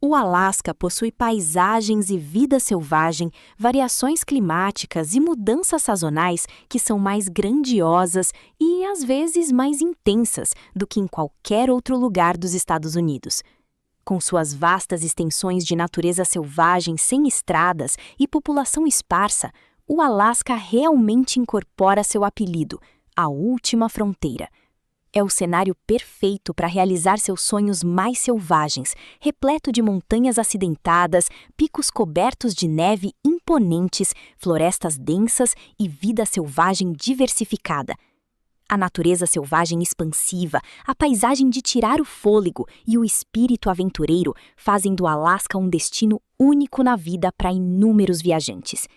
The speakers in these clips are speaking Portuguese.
O Alasca possui paisagens e vida selvagem, variações climáticas e mudanças sazonais que são mais grandiosas e, às vezes, mais intensas do que em qualquer outro lugar dos Estados Unidos. Com suas vastas extensões de natureza selvagem sem estradas e população esparsa, o Alasca realmente incorpora seu apelido, a última fronteira. É o cenário perfeito para realizar seus sonhos mais selvagens, repleto de montanhas acidentadas, picos cobertos de neve imponentes, florestas densas e vida selvagem diversificada. A natureza selvagem expansiva, a paisagem de tirar o fôlego e o espírito aventureiro fazem do Alasca um destino único na vida para inúmeros viajantes.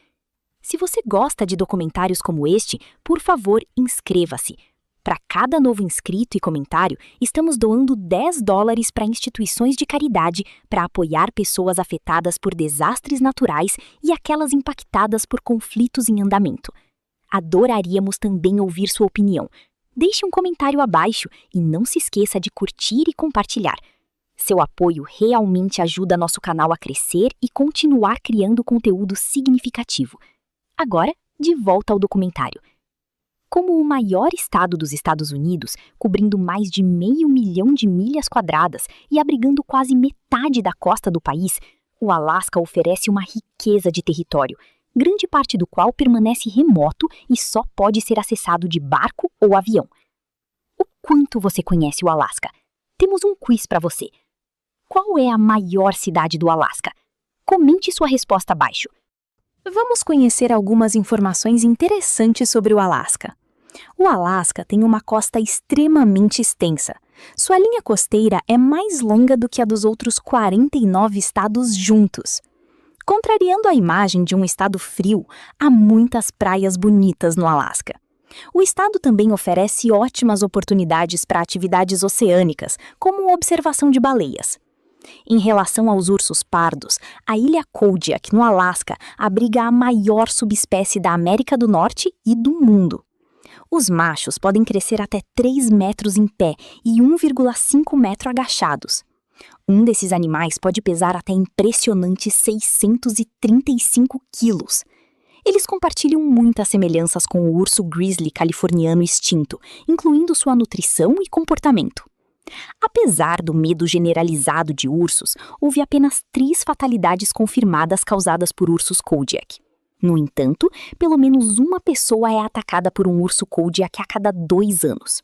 Se você gosta de documentários como este, por favor, inscreva-se. Para cada novo inscrito e comentário, estamos doando $10 para instituições de caridade para apoiar pessoas afetadas por desastres naturais e aquelas impactadas por conflitos em andamento. Adoraríamos também ouvir sua opinião. Deixe um comentário abaixo e não se esqueça de curtir e compartilhar. Seu apoio realmente ajuda nosso canal a crescer e continuar criando conteúdo significativo. Agora, de volta ao documentário. Como o maior estado dos Estados Unidos, cobrindo mais de 500 mil de milhas quadradas e abrigando quase metade da costa do país, o Alasca oferece uma riqueza de território, grande parte do qual permanece remoto e só pode ser acessado de barco ou avião. O quanto você conhece o Alasca? Temos um quiz para você. Qual é a maior cidade do Alasca? Comente sua resposta abaixo. Vamos conhecer algumas informações interessantes sobre o Alasca. O Alasca tem uma costa extremamente extensa. Sua linha costeira é mais longa do que a dos outros 49 estados juntos. Contrariando a imagem de um estado frio, há muitas praias bonitas no Alasca. O estado também oferece ótimas oportunidades para atividades oceânicas, como observação de baleias. Em relação aos ursos pardos, a ilha Kodiak, no Alasca, abriga a maior subespécie da América do Norte e do mundo. Os machos podem crescer até 3 metros em pé e 1,5 metro agachados. Um desses animais pode pesar até impressionantes 635 quilos. Eles compartilham muitas semelhanças com o urso grizzly californiano extinto, incluindo sua nutrição e comportamento. Apesar do medo generalizado de ursos, houve apenas 3 fatalidades confirmadas causadas por ursos Kodiak. No entanto, pelo menos uma pessoa é atacada por um urso Kodiak a cada 2 anos.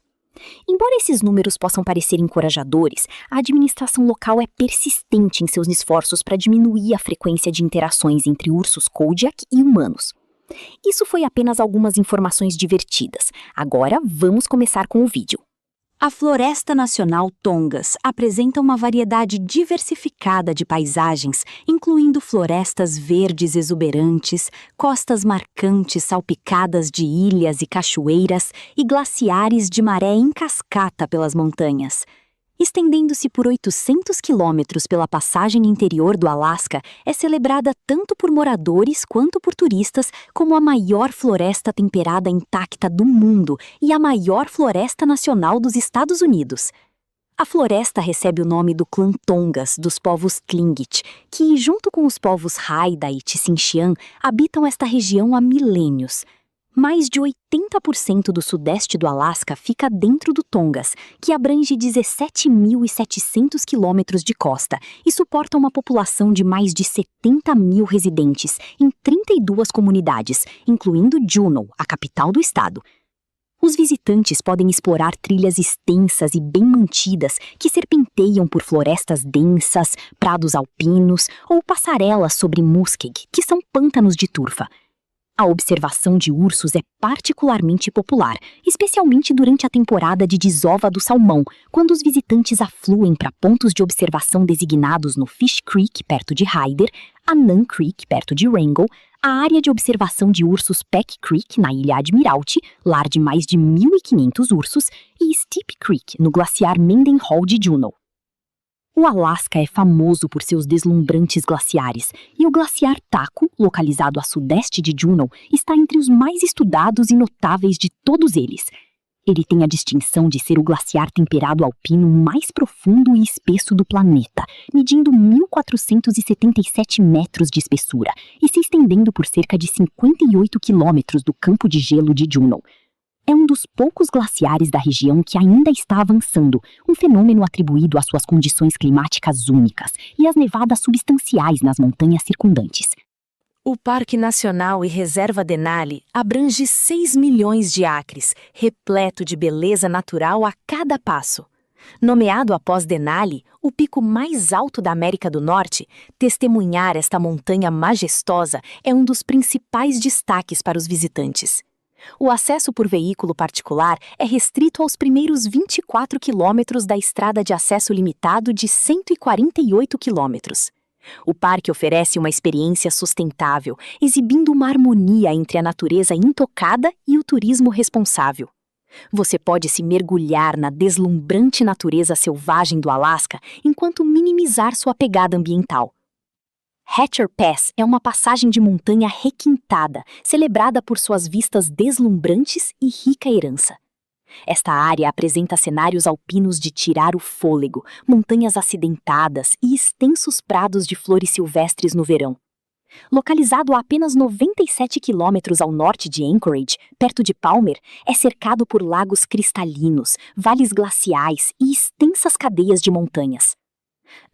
Embora esses números possam parecer encorajadores, a administração local é persistente em seus esforços para diminuir a frequência de interações entre ursos Kodiak e humanos. Isso foi apenas algumas informações divertidas. Agora vamos começar com o vídeo. A Floresta Nacional Tongass apresenta uma variedade diversificada de paisagens, incluindo florestas verdes exuberantes, costas marcantes salpicadas de ilhas e cachoeiras e glaciares de maré em cascata pelas montanhas. Estendendo-se por 800 quilômetros pela passagem interior do Alasca, é celebrada tanto por moradores quanto por turistas como a maior floresta temperada intacta do mundo e a maior floresta nacional dos Estados Unidos. A floresta recebe o nome do clã Tongass, dos povos Tlingit, que, junto com os povos Haida e Tsimshian, habitam esta região há milênios. Mais de 80% do sudeste do Alasca fica dentro do Tongass, que abrange 17.700 quilômetros de costa e suporta uma população de mais de 70 mil residentes em 32 comunidades, incluindo Juneau, a capital do estado. Os visitantes podem explorar trilhas extensas e bem mantidas que serpenteiam por florestas densas, prados alpinos ou passarelas sobre muskeg, que são pântanos de turfa. A observação de ursos é particularmente popular, especialmente durante a temporada de desova do salmão, quando os visitantes afluem para pontos de observação designados no Fish Creek, perto de Ryder, a Nun Creek, perto de Wrangell, a área de observação de ursos Peck Creek, na Ilha Admiralty, lar de mais de 1.500 ursos, e Steep Creek, no glaciar Mendenhall de Juneau. O Alasca é famoso por seus deslumbrantes glaciares, e o glaciar Taku, localizado a sudeste de Juneau, está entre os mais estudados e notáveis de todos eles. Ele tem a distinção de ser o glaciar temperado alpino mais profundo e espesso do planeta, medindo 1.477 metros de espessura e se estendendo por cerca de 58 quilômetros do campo de gelo de Juneau. É um dos poucos glaciares da região que ainda está avançando, um fenômeno atribuído às suas condições climáticas únicas e às nevadas substanciais nas montanhas circundantes. O Parque Nacional e Reserva Denali abrange 6 milhões de acres, repleto de beleza natural a cada passo. Nomeado após Denali, o pico mais alto da América do Norte, testemunhar esta montanha majestosa é um dos principais destaques para os visitantes. O acesso por veículo particular é restrito aos primeiros 24 quilômetros da estrada de acesso limitado de 148 quilômetros. O parque oferece uma experiência sustentável, exibindo uma harmonia entre a natureza intocada e o turismo responsável. Você pode se mergulhar na deslumbrante natureza selvagem do Alasca enquanto minimizar sua pegada ambiental. Hatcher Pass é uma passagem de montanha requintada, celebrada por suas vistas deslumbrantes e rica herança. Esta área apresenta cenários alpinos de tirar o fôlego, montanhas acidentadas e extensos prados de flores silvestres no verão. Localizado a apenas 97 quilômetros ao norte de Anchorage, perto de Palmer, é cercado por lagos cristalinos, vales glaciais e extensas cadeias de montanhas.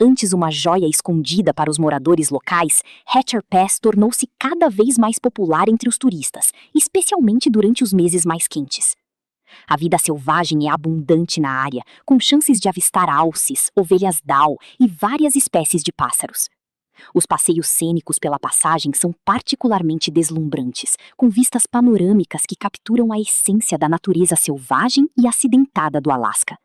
Antes uma joia escondida para os moradores locais, Hatcher Pass tornou-se cada vez mais popular entre os turistas, especialmente durante os meses mais quentes. A vida selvagem é abundante na área, com chances de avistar alces, ovelhas Dall e várias espécies de pássaros. Os passeios cênicos pela passagem são particularmente deslumbrantes, com vistas panorâmicas que capturam a essência da natureza selvagem e acidentada do Alasca.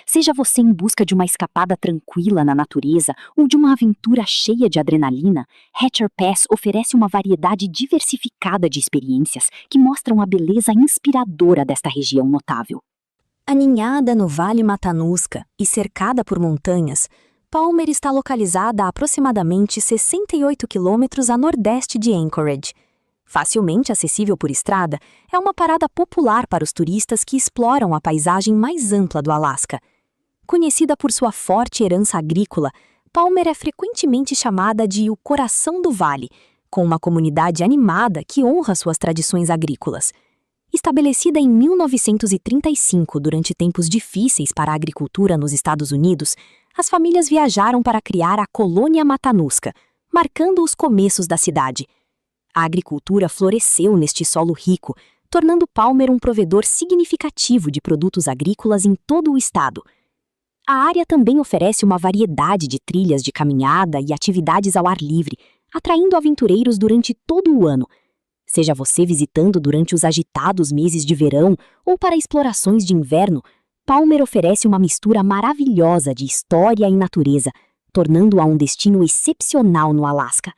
Seja você em busca de uma escapada tranquila na natureza ou de uma aventura cheia de adrenalina, Hatcher Pass oferece uma variedade diversificada de experiências que mostram a beleza inspiradora desta região notável. Aninhada no Vale Matanuska e cercada por montanhas, Palmer está localizada a aproximadamente 68 quilômetros a nordeste de Anchorage. Facilmente acessível por estrada, é uma parada popular para os turistas que exploram a paisagem mais ampla do Alasca. Conhecida por sua forte herança agrícola, Palmer é frequentemente chamada de o coração do vale, com uma comunidade animada que honra suas tradições agrícolas. Estabelecida em 1935 durante tempos difíceis para a agricultura nos Estados Unidos, as famílias viajaram para criar a colônia Matanuska, marcando os começos da cidade. A agricultura floresceu neste solo rico, tornando Palmer um provedor significativo de produtos agrícolas em todo o estado. A área também oferece uma variedade de trilhas de caminhada e atividades ao ar livre, atraindo aventureiros durante todo o ano. Seja você visitando durante os agitados meses de verão ou para explorações de inverno, Palmer oferece uma mistura maravilhosa de história e natureza, tornando-a um destino excepcional no Alasca.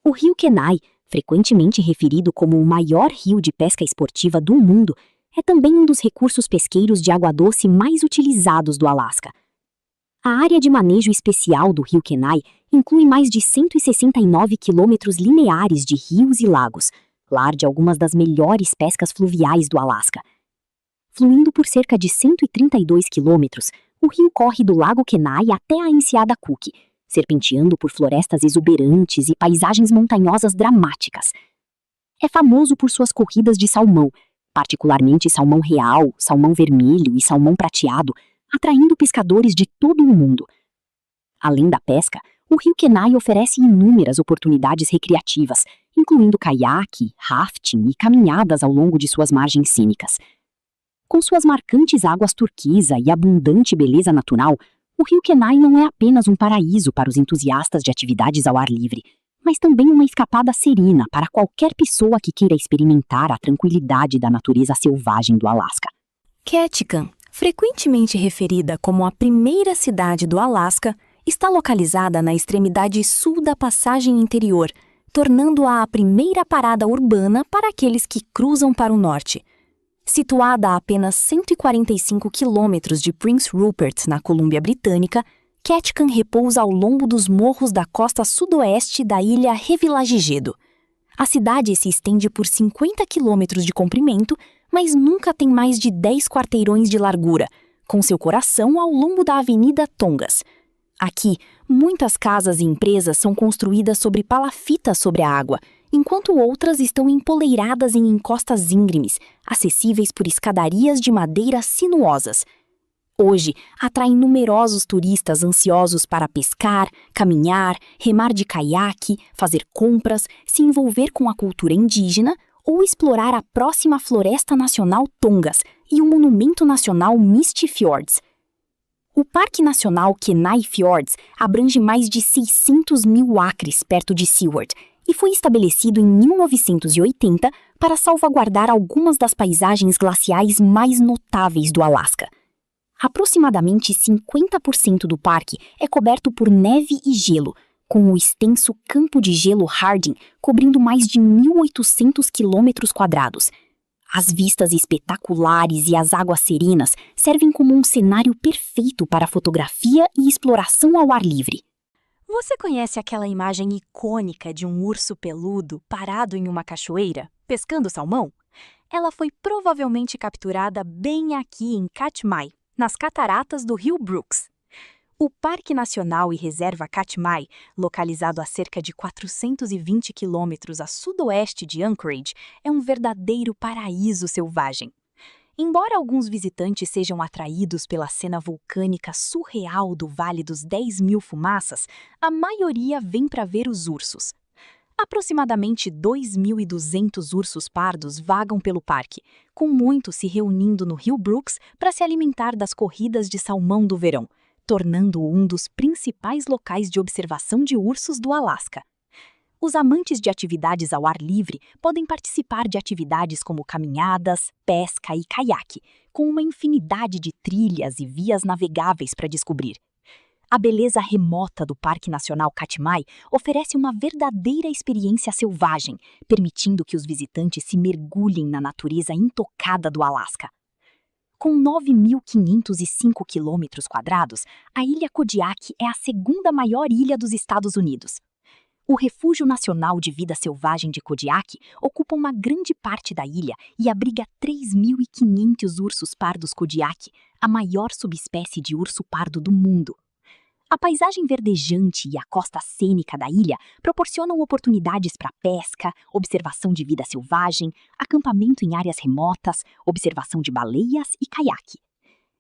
O rio Kenai, frequentemente referido como o maior rio de pesca esportiva do mundo, é também um dos recursos pesqueiros de água doce mais utilizados do Alasca. A área de manejo especial do rio Kenai inclui mais de 169 quilômetros lineares de rios e lagos, lar de algumas das melhores pescas fluviais do Alasca. Fluindo por cerca de 132 quilômetros, o rio corre do Lago Kenai até a enseada Cook, serpenteando por florestas exuberantes e paisagens montanhosas dramáticas. É famoso por suas corridas de salmão, particularmente salmão real, salmão vermelho e salmão prateado, atraindo pescadores de todo o mundo. Além da pesca, o rio Kenai oferece inúmeras oportunidades recreativas, incluindo caiaque, rafting e caminhadas ao longo de suas margens cênicas. Com suas marcantes águas turquesa e abundante beleza natural, o rio Kenai não é apenas um paraíso para os entusiastas de atividades ao ar livre, mas também uma escapada serena para qualquer pessoa que queira experimentar a tranquilidade da natureza selvagem do Alasca. Ketchikan, frequentemente referida como a primeira cidade do Alasca, está localizada na extremidade sul da passagem interior, tornando-a a primeira parada urbana para aqueles que cruzam para o norte. Situada a apenas 145 quilômetros de Prince Rupert, na Colômbia Britânica, Ketchikan repousa ao longo dos morros da costa sudoeste da ilha Revillagigedo. A cidade se estende por 50 quilômetros de comprimento, mas nunca tem mais de 10 quarteirões de largura, com seu coração ao longo da Avenida Tongass. Aqui, muitas casas e empresas são construídas sobre palafitas sobre a água, enquanto outras estão empoleiradas em encostas íngremes, acessíveis por escadarias de madeira sinuosas. Hoje, atraem numerosos turistas ansiosos para pescar, caminhar, remar de caiaque, fazer compras, se envolver com a cultura indígena ou explorar a próxima Floresta Nacional Tongass e o Monumento Nacional Misty Fjords. O Parque Nacional Kenai Fjords abrange mais de 600 mil acres perto de Seward e foi estabelecido em 1980 para salvaguardar algumas das paisagens glaciais mais notáveis do Alasca. Aproximadamente 50% do parque é coberto por neve e gelo, com o extenso campo de gelo Harding cobrindo mais de 1.800 km². As vistas espetaculares e as águas serenas servem como um cenário perfeito para fotografia e exploração ao ar livre. Você conhece aquela imagem icônica de um urso peludo parado em uma cachoeira, pescando salmão? Ela foi provavelmente capturada bem aqui em Katmai, nas cataratas do rio Brooks. O Parque Nacional e Reserva Katmai, localizado a cerca de 420 quilômetros a sudoeste de Anchorage, é um verdadeiro paraíso selvagem. Embora alguns visitantes sejam atraídos pela cena vulcânica surreal do Vale dos 10.000 Fumaças, a maioria vem para ver os ursos. Aproximadamente 2.200 ursos pardos vagam pelo parque, com muitos se reunindo no rio Brooks para se alimentar das corridas de salmão do verão, tornando-o um dos principais locais de observação de ursos do Alasca. Os amantes de atividades ao ar livre podem participar de atividades como caminhadas, pesca e caiaque, com uma infinidade de trilhas e vias navegáveis para descobrir. A beleza remota do Parque Nacional Katmai oferece uma verdadeira experiência selvagem, permitindo que os visitantes se mergulhem na natureza intocada do Alasca. Com 9.505 km², a Ilha Kodiak é a segunda maior ilha dos Estados Unidos. O Refúgio Nacional de Vida Selvagem de Kodiak ocupa uma grande parte da ilha e abriga 3.500 ursos pardos Kodiak, a maior subespécie de urso pardo do mundo. A paisagem verdejante e a costa cênica da ilha proporcionam oportunidades para pesca, observação de vida selvagem, acampamento em áreas remotas, observação de baleias e caiaque.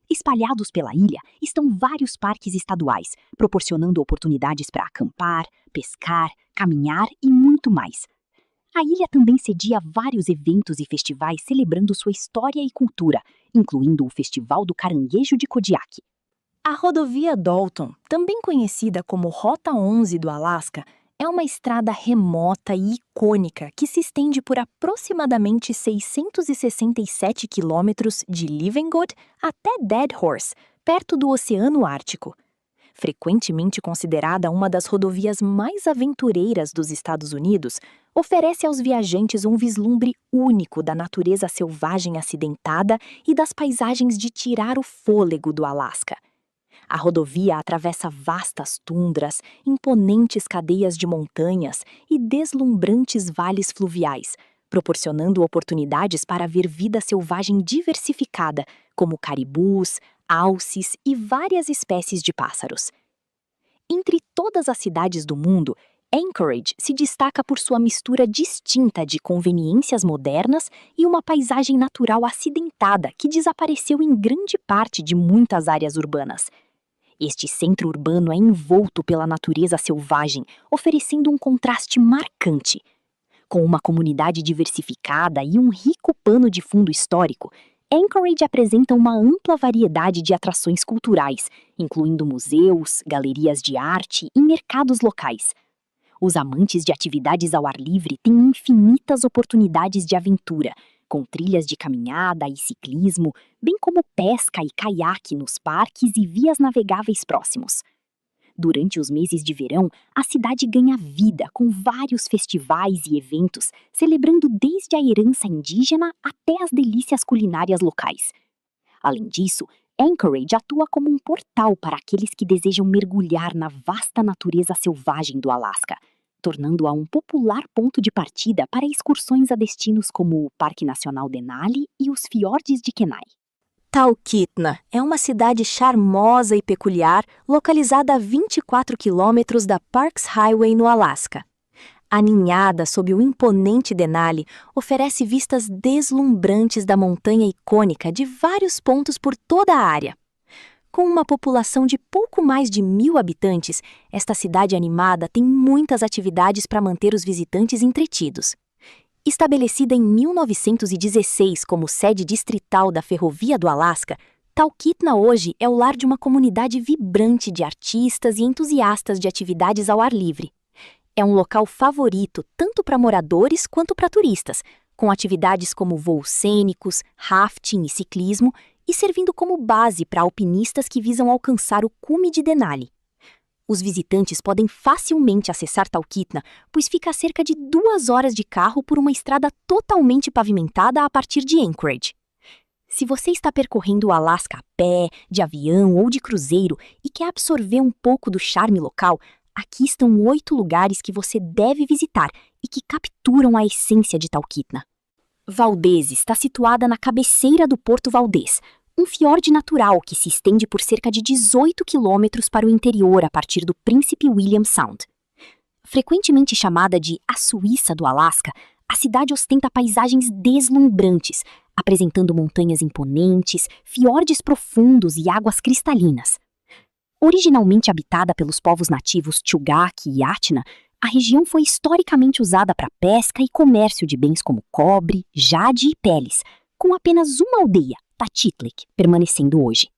Espalhados pela ilha estão vários parques estaduais, proporcionando oportunidades para acampar, pescar, caminhar e muito mais. A ilha também cedia vários eventos e festivais celebrando sua história e cultura, incluindo o Festival do Caranguejo de Kodiak. A rodovia Dalton, também conhecida como Rota 11 do Alasca, é uma estrada remota e icônica que se estende por aproximadamente 667 quilômetros de Livengood até Dead Horse, perto do Oceano Ártico. Frequentemente considerada uma das rodovias mais aventureiras dos Estados Unidos, oferece aos viajantes um vislumbre único da natureza selvagem acidentada e das paisagens de tirar o fôlego do Alasca. A rodovia atravessa vastas tundras, imponentes cadeias de montanhas e deslumbrantes vales fluviais, proporcionando oportunidades para ver vida selvagem diversificada, como caribus, alces e várias espécies de pássaros. Entre todas as cidades do mundo, Anchorage se destaca por sua mistura distinta de conveniências modernas e uma paisagem natural acidentada que desapareceu em grande parte de muitas áreas urbanas. Este centro urbano é envolto pela natureza selvagem, oferecendo um contraste marcante. Com uma comunidade diversificada e um rico pano de fundo histórico, Anchorage apresenta uma ampla variedade de atrações culturais, incluindo museus, galerias de arte e mercados locais. Os amantes de atividades ao ar livre têm infinitas oportunidades de aventura, com trilhas de caminhada e ciclismo, bem como pesca e caiaque nos parques e vias navegáveis próximos. Durante os meses de verão, a cidade ganha vida com vários festivais e eventos, celebrando desde a herança indígena até as delícias culinárias locais. Além disso, Anchorage atua como um portal para aqueles que desejam mergulhar na vasta natureza selvagem do Alasca. tornando-a um popular ponto de partida para excursões a destinos como o Parque Nacional Denali e os fiordes de Kenai. Talkeetna é uma cidade charmosa e peculiar, localizada a 24 quilômetros da Parks Highway, no Alasca. Aninhada sob o imponente Denali, oferece vistas deslumbrantes da montanha icônica de vários pontos por toda a área. Com uma população de pouco mais de 1.000 habitantes, esta cidade animada tem muitas atividades para manter os visitantes entretidos. Estabelecida em 1916 como sede distrital da Ferrovia do Alasca, Talkeetna hoje é o lar de uma comunidade vibrante de artistas e entusiastas de atividades ao ar livre. É um local favorito tanto para moradores quanto para turistas, com atividades como voos cênicos, rafting e ciclismo, e servindo como base para alpinistas que visam alcançar o cume de Denali. Os visitantes podem facilmente acessar Talkeetna, pois fica a cerca de 2 horas de carro por uma estrada totalmente pavimentada a partir de Anchorage. Se você está percorrendo o Alasca a pé, de avião ou de cruzeiro e quer absorver um pouco do charme local, aqui estão 8 lugares que você deve visitar e que capturam a essência de Talkeetna. Valdez está situada na cabeceira do Porto Valdez, um fiorde natural que se estende por cerca de 18 quilômetros para o interior a partir do Príncipe William Sound. Frequentemente chamada de a Suíça do Alasca, a cidade ostenta paisagens deslumbrantes, apresentando montanhas imponentes, fiordes profundos e águas cristalinas. Originalmente habitada pelos povos nativos Chugach e Yachtna, a região foi historicamente usada para pesca e comércio de bens como cobre, jade e peles, com apenas uma aldeia, Tatitlek, permanecendo hoje.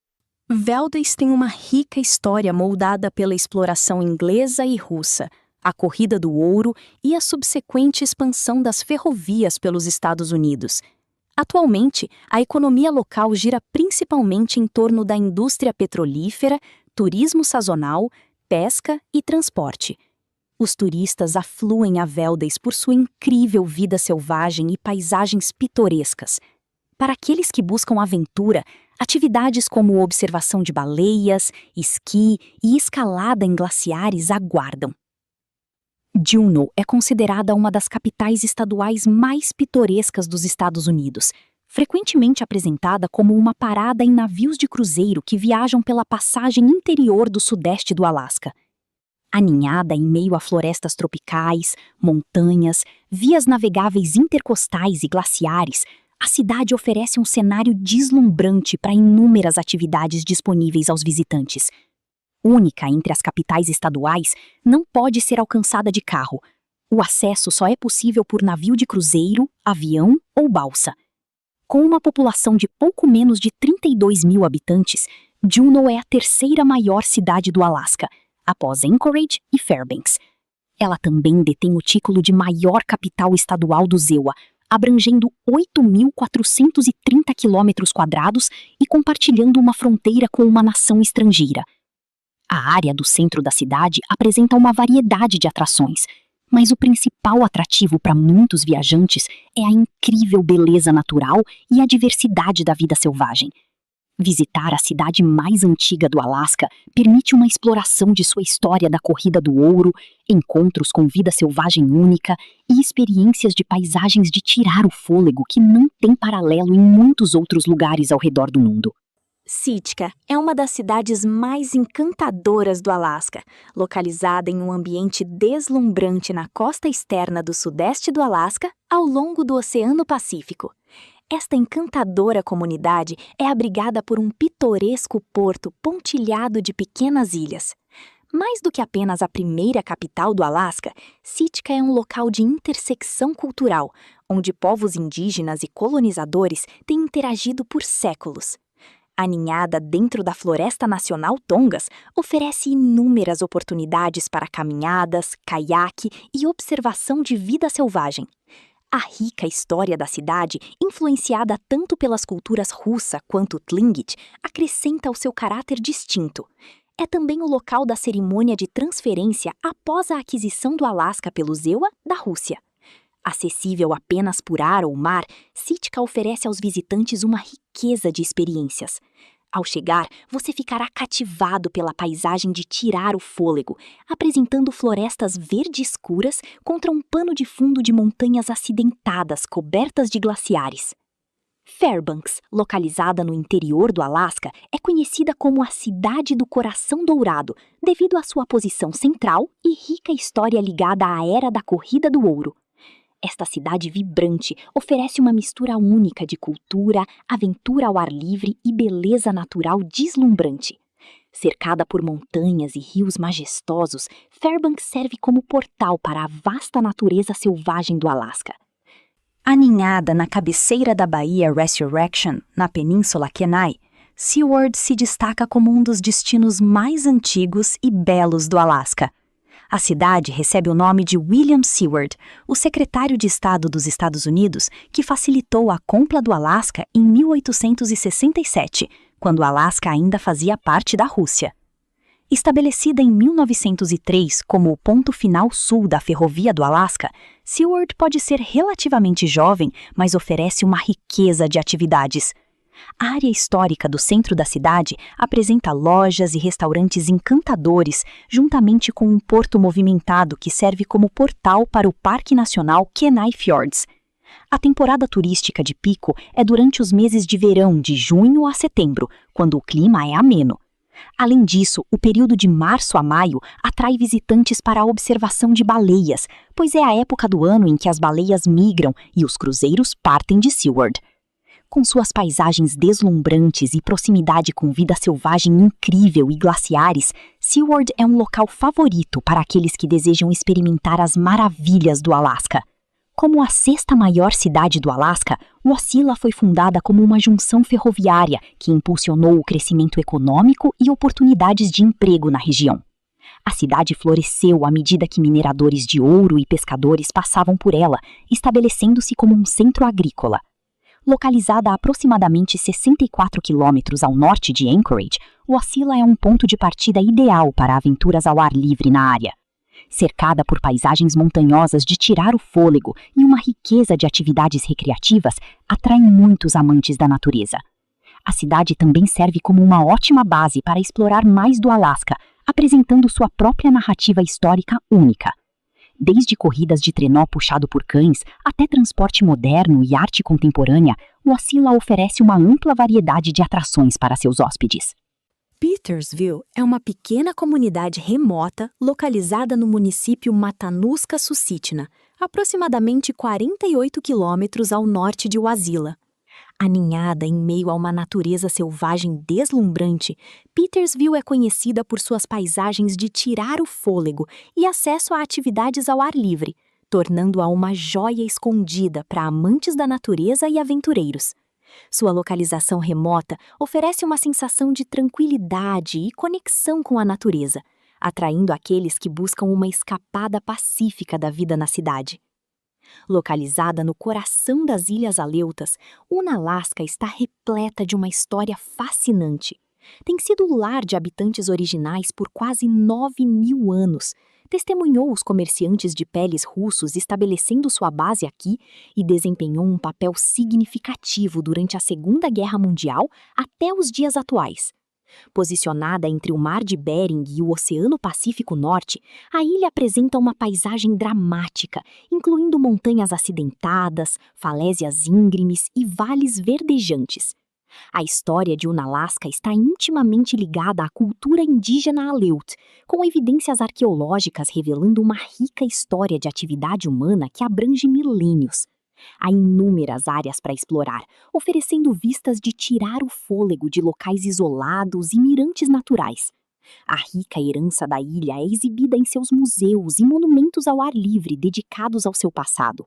Valdez tem uma rica história moldada pela exploração inglesa e russa, a corrida do ouro e a subsequente expansão das ferrovias pelos Estados Unidos. Atualmente, a economia local gira principalmente em torno da indústria petrolífera, turismo sazonal, pesca e transporte. Os turistas afluem a Valdez por sua incrível vida selvagem e paisagens pitorescas. Para aqueles que buscam aventura, atividades como observação de baleias, esqui e escalada em glaciares aguardam. Juneau é considerada uma das capitais estaduais mais pitorescas dos Estados Unidos, frequentemente apresentada como uma parada em navios de cruzeiro que viajam pela passagem interior do sudeste do Alasca. Aninhada em meio a florestas tropicais, montanhas, vias navegáveis intercostais e glaciares, a cidade oferece um cenário deslumbrante para inúmeras atividades disponíveis aos visitantes. Única entre as capitais estaduais, não pode ser alcançada de carro. O acesso só é possível por navio de cruzeiro, avião ou balsa. Com uma população de pouco menos de 32.000 habitantes, Juneau é a terceira maior cidade do Alasca, após Anchorage e Fairbanks. Ela também detém o título de maior capital estadual do ZEWA, abrangendo 8.430 km² e compartilhando uma fronteira com uma nação estrangeira. A área do centro da cidade apresenta uma variedade de atrações, mas o principal atrativo para muitos viajantes é a incrível beleza natural e a diversidade da vida selvagem. Visitar a cidade mais antiga do Alasca permite uma exploração de sua história da corrida do ouro, encontros com vida selvagem única e experiências de paisagens de tirar o fôlego que não tem paralelo em muitos outros lugares ao redor do mundo. Sitka é uma das cidades mais encantadoras do Alasca, localizada em um ambiente deslumbrante na costa externa do sudeste do Alasca, ao longo do Oceano Pacífico. Esta encantadora comunidade é abrigada por um pitoresco porto pontilhado de pequenas ilhas. Mais do que apenas a primeira capital do Alasca, Sitka é um local de intersecção cultural, onde povos indígenas e colonizadores têm interagido por séculos. Aninhada dentro da Floresta Nacional Tongass, oferece inúmeras oportunidades para caminhadas, caiaque e observação de vida selvagem. A rica história da cidade, influenciada tanto pelas culturas russa quanto tlingit, acrescenta ao seu caráter distinto. É também o local da cerimônia de transferência após a aquisição do Alasca pelo ZEWA da Rússia. Acessível apenas por ar ou mar, Sitka oferece aos visitantes uma riqueza de experiências. Ao chegar, você ficará cativado pela paisagem de tirar o fôlego, apresentando florestas verde escuras contra um pano de fundo de montanhas acidentadas cobertas de glaciares. Fairbanks, localizada no interior do Alasca, é conhecida como a Cidade do Coração Dourado, devido à sua posição central e rica história ligada à era da Corrida do Ouro. Esta cidade vibrante oferece uma mistura única de cultura, aventura ao ar livre e beleza natural deslumbrante. Cercada por montanhas e rios majestosos, Fairbanks serve como portal para a vasta natureza selvagem do Alasca. Aninhada na cabeceira da Baía Resurrection, na Península Kenai, Seward se destaca como um dos destinos mais antigos e belos do Alasca. A cidade recebe o nome de William Seward, o secretário de Estado dos Estados Unidos, que facilitou a compra do Alasca em 1867, quando o Alasca ainda fazia parte da Rússia. Estabelecida em 1903 como o ponto final sul da Ferrovia do Alasca, Seward pode ser relativamente jovem, mas oferece uma riqueza de atividades. A área histórica do centro da cidade apresenta lojas e restaurantes encantadores, juntamente com um porto movimentado que serve como portal para o Parque Nacional Kenai Fjords. A temporada turística de pico é durante os meses de verão, de junho a setembro, quando o clima é ameno. Além disso, o período de março a maio atrai visitantes para a observação de baleias, pois é a época do ano em que as baleias migram e os cruzeiros partem de Seward. Com suas paisagens deslumbrantes e proximidade com vida selvagem incrível e glaciares, Seward é um local favorito para aqueles que desejam experimentar as maravilhas do Alasca. Como a sexta maior cidade do Alasca, Wasilla foi fundada como uma junção ferroviária que impulsionou o crescimento econômico e oportunidades de emprego na região. A cidade floresceu à medida que mineradores de ouro e pescadores passavam por ela, estabelecendo-se como um centro agrícola. Localizada a aproximadamente 64 quilômetros ao norte de Anchorage, Wasilla é um ponto de partida ideal para aventuras ao ar livre na área. Cercada por paisagens montanhosas de tirar o fôlego e uma riqueza de atividades recreativas, atrai muitos amantes da natureza. A cidade também serve como uma ótima base para explorar mais do Alasca, apresentando sua própria narrativa histórica única. Desde corridas de trenó puxado por cães até transporte moderno e arte contemporânea, Wasilla oferece uma ampla variedade de atrações para seus hóspedes. Petersville é uma pequena comunidade remota localizada no município Matanuska-Susitna, aproximadamente 48 quilômetros ao norte de Wasilla. Aninhada em meio a uma natureza selvagem deslumbrante, Petersville é conhecida por suas paisagens de tirar o fôlego e acesso a atividades ao ar livre, tornando-a uma joia escondida para amantes da natureza e aventureiros. Sua localização remota oferece uma sensação de tranquilidade e conexão com a natureza, atraindo aqueles que buscam uma escapada pacífica da vida na cidade. Localizada no coração das Ilhas Aleutas, Unalaska está repleta de uma história fascinante. Tem sido o lar de habitantes originais por quase 9.000 anos, testemunhou os comerciantes de peles russos estabelecendo sua base aqui e desempenhou um papel significativo durante a Segunda Guerra Mundial até os dias atuais. Posicionada entre o Mar de Bering e o Oceano Pacífico Norte, a ilha apresenta uma paisagem dramática, incluindo montanhas acidentadas, falésias íngremes e vales verdejantes. A história de Unalaska está intimamente ligada à cultura indígena Aleut, com evidências arqueológicas revelando uma rica história de atividade humana que abrange milênios. Há inúmeras áreas para explorar, oferecendo vistas de tirar o fôlego de locais isolados e mirantes naturais. A rica herança da ilha é exibida em seus museus e monumentos ao ar livre dedicados ao seu passado.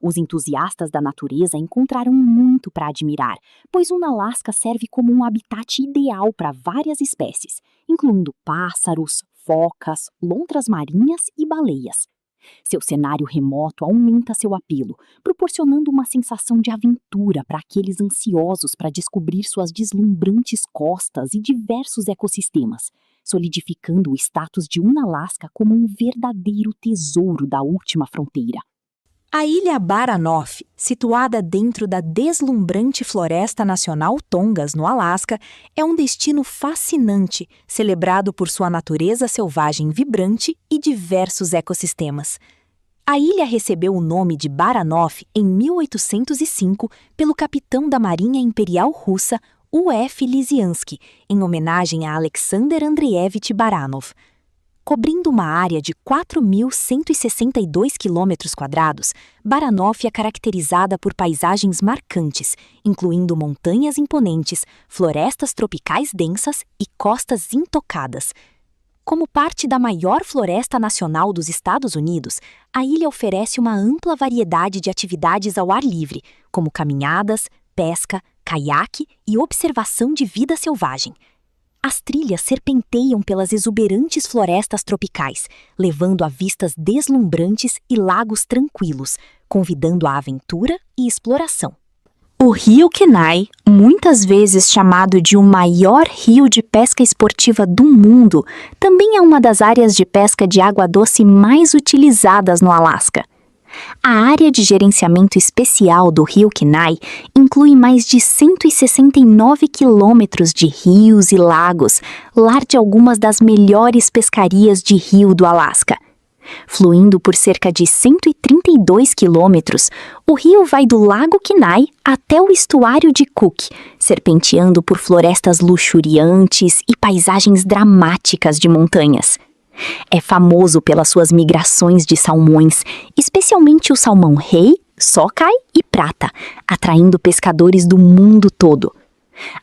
Os entusiastas da natureza encontrarão muito para admirar, pois Unalaska serve como um habitat ideal para várias espécies, incluindo pássaros, focas, lontras marinhas e baleias. Seu cenário remoto aumenta seu apelo, proporcionando uma sensação de aventura para aqueles ansiosos para descobrir suas deslumbrantes costas e diversos ecossistemas, solidificando o status de Unalaska como um verdadeiro tesouro da última fronteira. A Ilha Baranof, situada dentro da deslumbrante Floresta Nacional Tongass, no Alasca, é um destino fascinante, celebrado por sua natureza selvagem vibrante e diversos ecossistemas. A ilha recebeu o nome de Baranof em 1805 pelo capitão da Marinha Imperial Russa, U.F. Lisiansky, em homenagem a Alexander Andreevich Baranov. Cobrindo uma área de 4.162 km², Baranof é caracterizada por paisagens marcantes, incluindo montanhas imponentes, florestas tropicais densas e costas intocadas. Como parte da maior floresta nacional dos Estados Unidos, a ilha oferece uma ampla variedade de atividades ao ar livre, como caminhadas, pesca, caiaque e observação de vida selvagem. As trilhas serpenteiam pelas exuberantes florestas tropicais, levando a vistas deslumbrantes e lagos tranquilos, convidando à aventura e exploração. O rio Kenai, muitas vezes chamado de o maior rio de pesca esportiva do mundo, também é uma das áreas de pesca de água doce mais utilizadas no Alasca. A área de gerenciamento especial do rio Kenai inclui mais de 169 quilômetros de rios e lagos, lar de algumas das melhores pescarias de rio do Alasca. Fluindo por cerca de 132 quilômetros, o rio vai do Lago Kenai até o estuário de Cook, serpenteando por florestas luxuriantes e paisagens dramáticas de montanhas. É famoso pelas suas migrações de salmões, especialmente o salmão-rei, sockeye e prata, atraindo pescadores do mundo todo.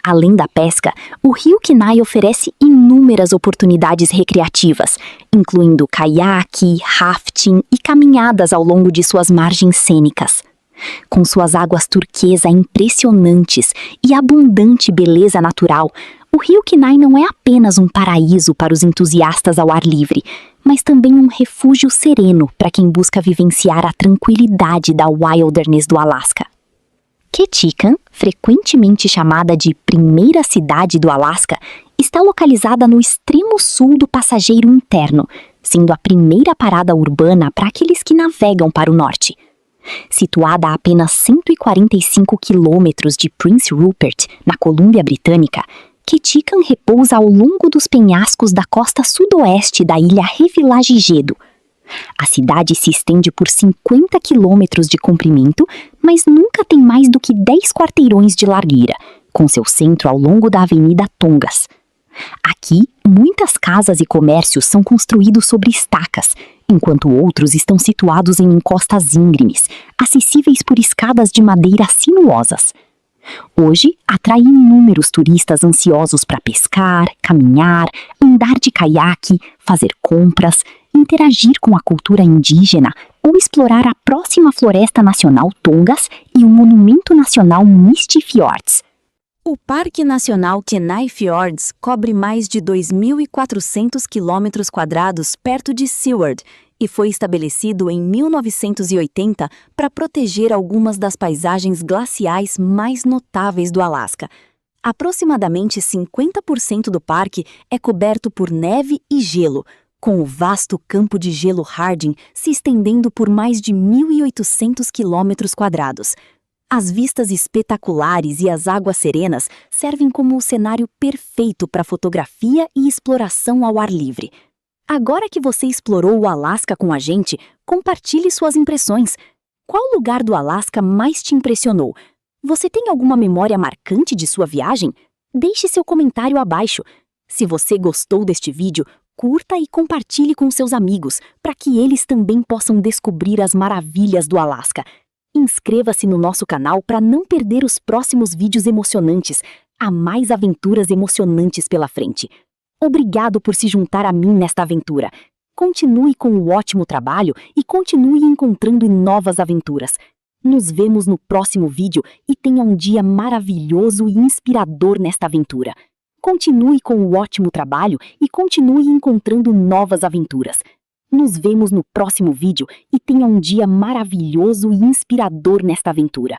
Além da pesca, o rio Kenai oferece inúmeras oportunidades recreativas, incluindo caiaque, rafting e caminhadas ao longo de suas margens cênicas. Com suas águas turquesa impressionantes e abundante beleza natural, o rio Kenai não é apenas um paraíso para os entusiastas ao ar livre, mas também um refúgio sereno para quem busca vivenciar a tranquilidade da wilderness do Alasca. Ketchikan, frequentemente chamada de primeira cidade do Alasca, está localizada no extremo sul do passageiro interno, sendo a primeira parada urbana para aqueles que navegam para o norte. Situada a apenas 145 quilômetros de Prince Rupert, na Colômbia Britânica, Ketchikan repousa ao longo dos penhascos da costa sudoeste da ilha Revillagigedo. A cidade se estende por 50 quilômetros de comprimento, mas nunca tem mais do que 10 quarteirões de larguura, com seu centro ao longo da Avenida Tongass. Aqui, muitas casas e comércios são construídos sobre estacas, enquanto outros estão situados em encostas íngremes, acessíveis por escadas de madeira sinuosas. Hoje, atrai inúmeros turistas ansiosos para pescar, caminhar, andar de caiaque, fazer compras, interagir com a cultura indígena ou explorar a próxima Floresta Nacional Tongass e o Monumento Nacional Misty Fjords. O Parque Nacional Kenai Fjords cobre mais de 2.400 km² perto de Seward e foi estabelecido em 1980 para proteger algumas das paisagens glaciais mais notáveis do Alasca. Aproximadamente 50% do parque é coberto por neve e gelo, com o vasto campo de gelo Harding se estendendo por mais de 1.800 km². As vistas espetaculares e as águas serenas servem como o cenário perfeito para fotografia e exploração ao ar livre. Agora que você explorou o Alasca com a gente, compartilhe suas impressões. Qual lugar do Alasca mais te impressionou? Você tem alguma memória marcante de sua viagem? Deixe seu comentário abaixo. Se você gostou deste vídeo, curta e compartilhe com seus amigos, para que eles também possam descobrir as maravilhas do Alasca. Inscreva-se no nosso canal para não perder os próximos vídeos emocionantes. Há mais aventuras emocionantes pela frente. Obrigado por se juntar a mim nesta aventura. Continue com o ótimo trabalho e continue encontrando novas aventuras. Nos vemos no próximo vídeo e tenha um dia maravilhoso e inspirador nesta aventura. Continue com o ótimo trabalho e continue encontrando novas aventuras. Nos vemos no próximo vídeo e tenha um dia maravilhoso e inspirador nesta aventura.